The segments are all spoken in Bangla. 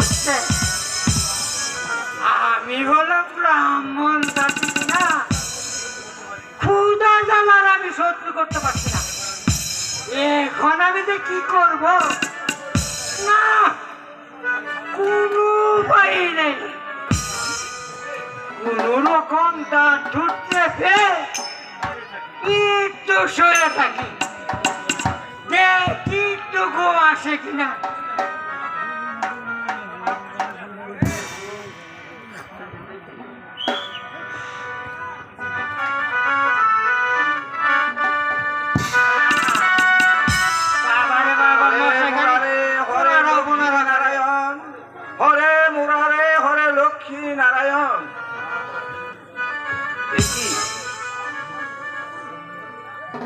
করছে। আমি হলাম ব্রাহ্মণ জাতি না, ক্ষুধা জ্বালার আমি সহ্য করতে পারছি না। এখন আমি যে কি করব না, কোনো উপায় নেই। কোন রকম দাঁত ঢুকতে একটু শুয়ে থাকি, দেখি একটু ঘুম আসে কিনা। নারায়ণ,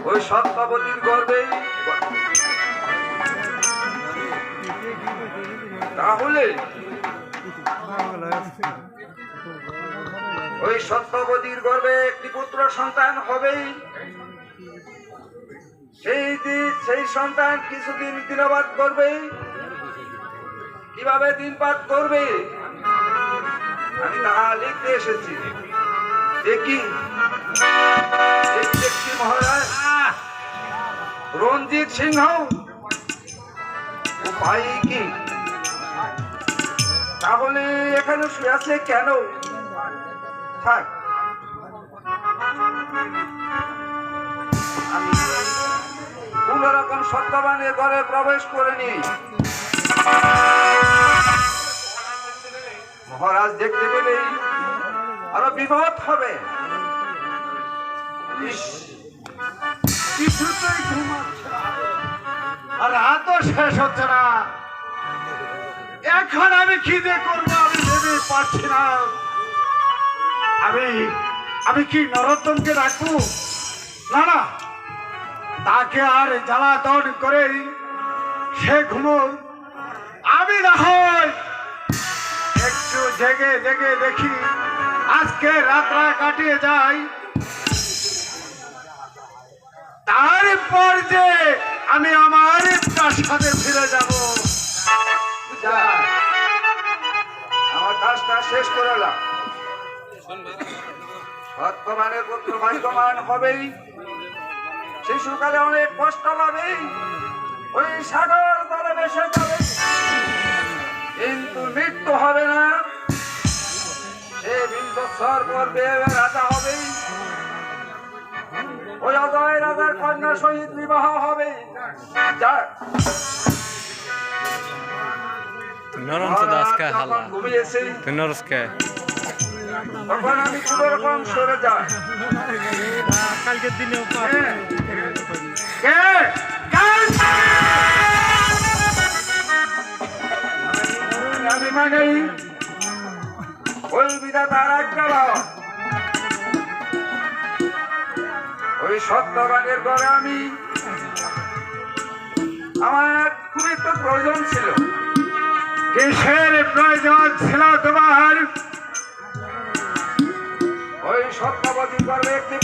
ওই সত্যবতীর গর্বেই তাহলে ওই সত্যবতীর গর্বে একটি পুত্র সন্তান হবেই। সেই সন্তান কিছুদিন দিনপাত করবে। কিভাবে দিনপাত করবে আমি তাহা লিখতে এসেছি। দেখি দেখছি মহারাজ রঞ্জিত সিংহ উপায় কি? তাহলে এখানে শুয়ে আছে কেন? থাক, আমি কোন রকম সত্যবানের ঘরে প্রবেশ করে নি। মহারাজ দেখতে পেলেই আরো বিপদ হবে। কিছুতেই ঘুমাচ্ছে আর রাতও শেষ হচ্ছে না। এখন আমি কি যে করবো আমি ভেবে পারছি না। আমি কি নরোত্তমকে ডাকবো? না না, তাকে আর জ্বালাতন করে সে ঘুমোক। আমি না হয় একটু জেগে জেগে দেখি আজকে রাতটা কাটিয়ে যাই, তারপর যে আমি আমার প্রাসাদে ফিরে যাব। আমার কাজটা শেষ করলাম। সত্যবানের পুত্র ভাগ্যবান হবেই, শিশুকালে অনেক কষ্ট পাবে, ওই সাগর তলে ভেসে যাবে, কিন্তু মৃত্যু হবে না। সে 20 বছর পর্বে রাজা হবে, ওই অজয় রাজার কন্যা সহিত বিবাহ হবে। ঘুমিয়েছে তখন আমি কোন রকম সরে যাই। কালকের দিনে আমি মানে ওই বিধাতার আজ্ঞা বাবা, ওই সত্যবানের ঘরে আমি আমার খুব একটু প্রয়োজন ছিল। কিসের প্রয়োজন ছিল তোমার? ওই সত্যবতী গর্বে একটি